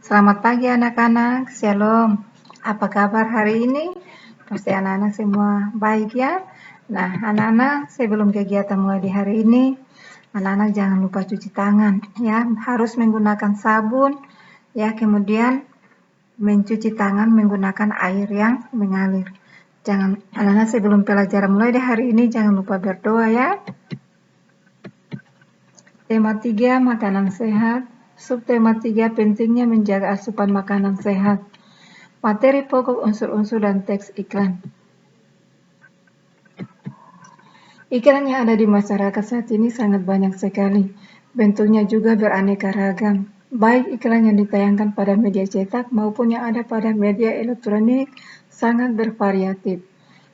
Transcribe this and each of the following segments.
Selamat pagi anak-anak, Shalom. Apa kabar hari ini? Pasti anak-anak semua baik ya. Nah, anak-anak sebelum kegiatan mulai di hari ini, anak-anak jangan lupa cuci tangan ya, harus menggunakan sabun ya, kemudian mencuci tangan menggunakan air yang mengalir. Jangan anak-anak sebelum pelajaran mulai di hari ini jangan lupa berdoa ya. Tema 3 makanan sehat. Subtema 3 pentingnya menjaga asupan makanan sehat. Materi pokok, unsur-unsur, dan teks iklan. Iklan yang ada di masyarakat saat ini sangat banyak sekali. Bentuknya juga beraneka ragam. Baik iklan yang ditayangkan pada media cetak maupun yang ada pada media elektronik sangat bervariatif.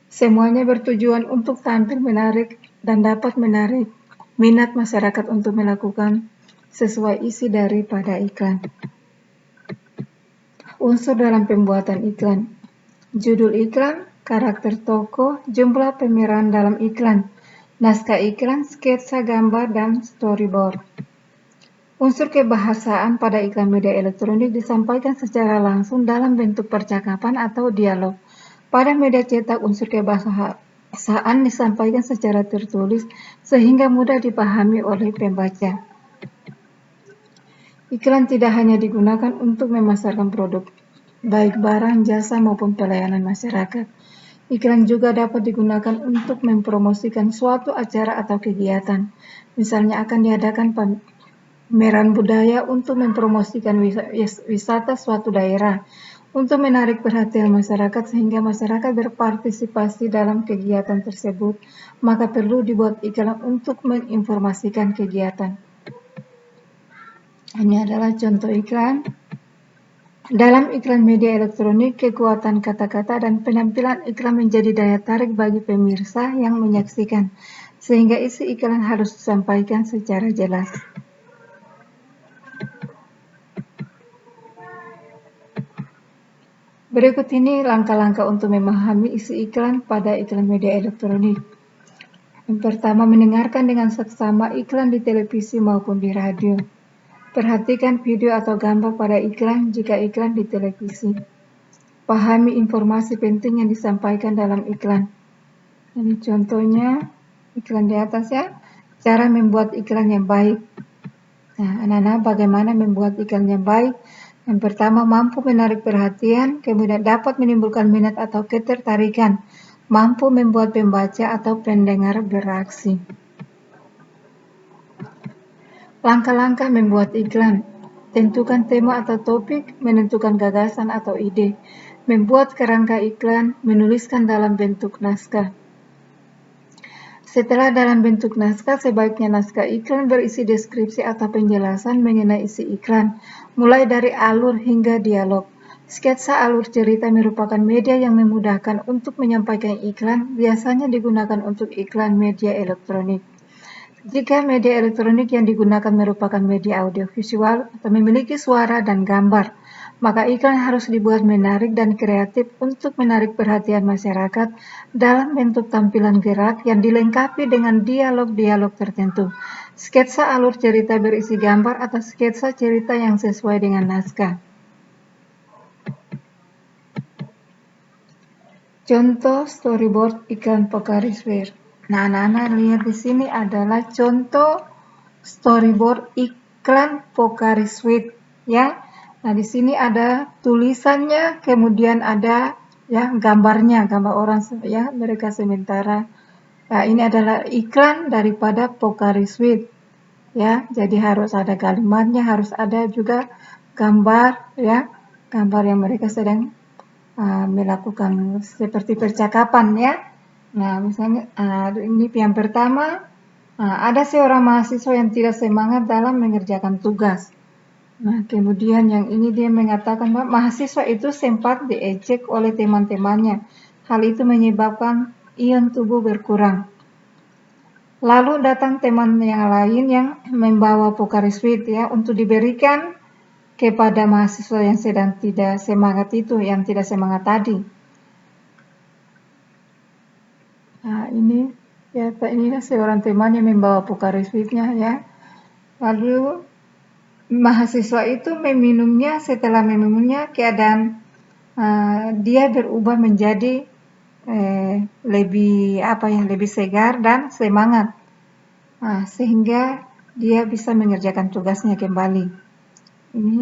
Semuanya bertujuan untuk tampil menarik dan dapat menarik minat masyarakat untuk melakukan sesuai isi daripada iklan. Unsur dalam pembuatan iklan. Judul iklan, karakter tokoh, jumlah pemeran dalam iklan, naskah iklan, sketsa gambar, dan storyboard. Unsur kebahasaan pada iklan media elektronik disampaikan secara langsung dalam bentuk percakapan atau dialog. Pada media cetak, unsur kebahasaan disampaikan secara tertulis sehingga mudah dipahami oleh pembaca. Iklan tidak hanya digunakan untuk memasarkan produk, baik barang, jasa, maupun pelayanan masyarakat. Iklan juga dapat digunakan untuk mempromosikan suatu acara atau kegiatan. Misalnya akan diadakan pameran budaya untuk mempromosikan wisata suatu daerah, untuk menarik perhatian masyarakat sehingga masyarakat berpartisipasi dalam kegiatan tersebut, maka perlu dibuat iklan untuk menginformasikan kegiatan. Ini adalah contoh iklan. Dalam iklan media elektronik, kekuatan kata-kata dan penampilan iklan menjadi daya tarik bagi pemirsa yang menyaksikan, sehingga isi iklan harus disampaikan secara jelas. Berikut ini langkah-langkah untuk memahami isi iklan pada iklan media elektronik. Yang pertama, mendengarkan dengan seksama iklan di televisi maupun di radio. Perhatikan video atau gambar pada iklan jika iklan di televisi. Pahami informasi penting yang disampaikan dalam iklan. Ini contohnya iklan di atas ya. Cara membuat iklan yang baik. Nah, anak-anak bagaimana membuat iklan yang baik? Yang pertama, mampu menarik perhatian, kemudian dapat menimbulkan minat atau ketertarikan, mampu membuat pembaca atau pendengar bereaksi. Langkah-langkah membuat iklan. Tentukan tema atau topik, menentukan gagasan atau ide, membuat kerangka iklan, menuliskan dalam bentuk naskah. Setelah dalam bentuk naskah, sebaiknya naskah iklan berisi deskripsi atau penjelasan mengenai isi iklan, mulai dari alur hingga dialog. Sketsa alur cerita merupakan media yang memudahkan untuk menyampaikan iklan, biasanya digunakan untuk iklan media elektronik. Jika media elektronik yang digunakan merupakan media audiovisual atau memiliki suara dan gambar, maka iklan harus dibuat menarik dan kreatif untuk menarik perhatian masyarakat dalam bentuk tampilan gerak yang dilengkapi dengan dialog-dialog tertentu. Sketsa alur cerita berisi gambar atau sketsa cerita yang sesuai dengan naskah. Contoh storyboard iklan Pocari Sweat. Nah, anak-anak lihat di sini adalah contoh storyboard iklan Pocari Sweat ya. Nah, di sini ada tulisannya, kemudian ada ya gambarnya, gambar orang ya, mereka sementara. Nah, ini adalah iklan daripada Pocari Sweat ya. Jadi harus ada kalimatnya, harus ada juga gambar ya, gambar yang mereka sedang melakukan seperti percakapan ya. Nah, misalnya ini yang pertama, ada seorang mahasiswa yang tidak semangat dalam mengerjakan tugas. Nah, kemudian yang ini dia mengatakan bahwa mahasiswa itu sempat diejek oleh teman-temannya. Hal itu menyebabkan ion tubuh berkurang. Lalu datang teman yang lain yang membawa Pocari Sweat ya untuk diberikan kepada mahasiswa yang sedang tidak semangat itu, yang tidak semangat tadi. Nah, ini seorang teman yang membawa Pocari Sweat-nya ya. Lalu mahasiswa itu meminumnya, setelah meminumnya keadaan dia berubah menjadi lebih segar dan semangat, sehingga dia bisa mengerjakan tugasnya kembali.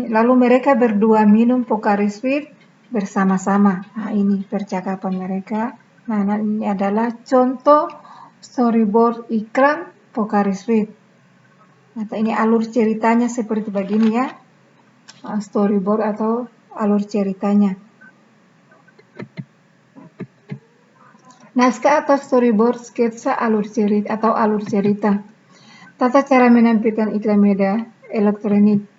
Lalu mereka berdua minum Pocari Sweat bersama-sama. Ini percakapan mereka. Ini adalah contoh storyboard iklan Pocari Sweat. Ini alur ceritanya seperti begini ya, storyboard atau alur ceritanya. Naskah atau storyboard sketsa alur cerita. Tata cara menampilkan iklan media elektronik.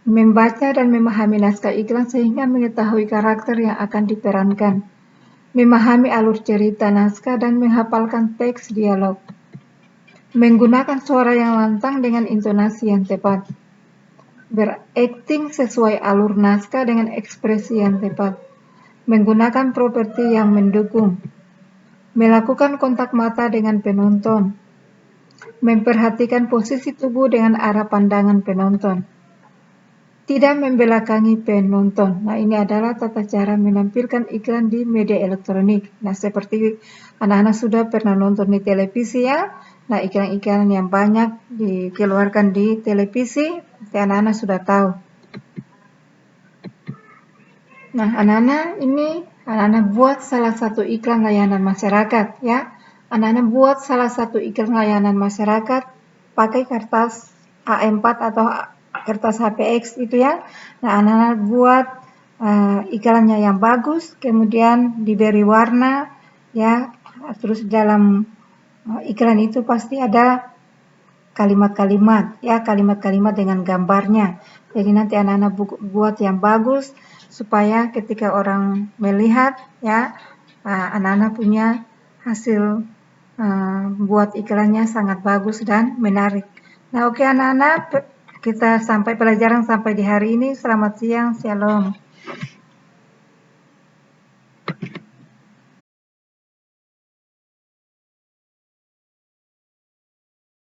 Membaca dan memahami naskah iklan sehingga mengetahui karakter yang akan diperankan. Memahami alur cerita naskah dan menghafalkan teks dialog. Menggunakan suara yang lantang dengan intonasi yang tepat. Berakting sesuai alur naskah dengan ekspresi yang tepat. Menggunakan properti yang mendukung. Melakukan kontak mata dengan penonton. Memperhatikan posisi tubuh dengan arah pandangan penonton. Tidak membelakangi penonton. Ini adalah tata cara menampilkan iklan di media elektronik. Seperti anak-anak sudah pernah nonton di televisi ya. Iklan-iklan yang banyak dikeluarkan di televisi, anak-anak sudah tahu. Anak-anak buat salah satu iklan layanan masyarakat ya. Anak-anak buat salah satu iklan layanan masyarakat pakai kertas A4 atau kertas HPX itu ya. Anak-anak buat iklannya yang bagus, kemudian diberi warna ya. Terus dalam iklan itu pasti ada kalimat-kalimat ya, kalimat-kalimat dengan gambarnya. Jadi nanti anak-anak buat yang bagus supaya ketika orang melihat ya, anak-anak punya hasil buat iklannya sangat bagus dan menarik. Oke anak-anak, kita sampai pelajaran sampai di hari ini. Selamat siang, shalom.